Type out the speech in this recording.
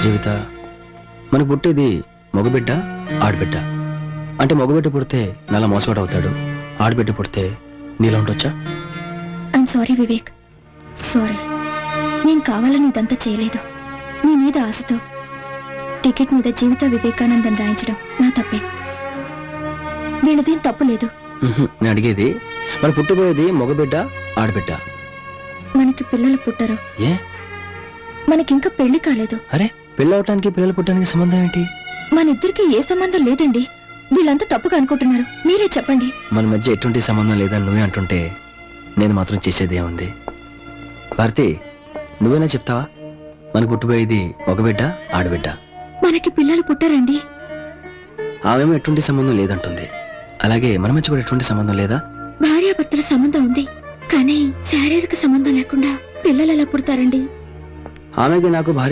జీవిత, మనకు పుట్టేది మగబిడ్డ ఆడబిడ్డ. అంటే మగబిడ్డ పుడితే నల్ల మోసగాడు అవుతాడు, ఆడబిడ్డ పుడితే నీలా ఉండొచ్చా? I'm sorry Vivek, sorry. నేను కావాలని ఇదంతా చేయలేదు. నీ మీద ఆశతో టికెట్ మీద జీవిత వివేకానందన్ రాయించడం నా తప్పే. వీళ్ళదేం తప్పు లేదు. నేను అడిగేది, మన పుట్టబోయేది మగబిడ్డ ఆడబిడ్డ. మనకి పిల్లలు పుట్టరు. ఏ? మనకింకా పెళ్లి కాలేదు. అరే, పెళ్ళి అవటానికి పిల్లలు పుట్టడానికి సంబంధం ఏంటి? మన ఇద్దరికి ఏ సంబంధం లేదండి. వీళ్ళంతా తప్పుగా అనుకుంటున్నారు, మీరే చెప్పండి. మన మధ్య ఎటువంటి సంబంధం లేదని నువ్వే అంటుంటే నేను మాత్రం చేసేదే ఉంది. భారతి, నువ్వేనా చెప్తావా? మనకు పుట్టబోయేది మగబిడ్డ ఆడబిడ్డ. మనకి పిల్లలు పుట్టరండి. ఆమెమో ఎటువంటి సంబంధం లేదంటుంది. అలాగే మన మధ్య కూడా ఎటువంటి సంబంధం లేదా? భార్యాభర్తల సంబంధం ఉంది, కానీ శారీరక సంబంధం లేకుండా పిల్లలు ఎలా పుడతారండి? ఆమెకి నాకు భార్య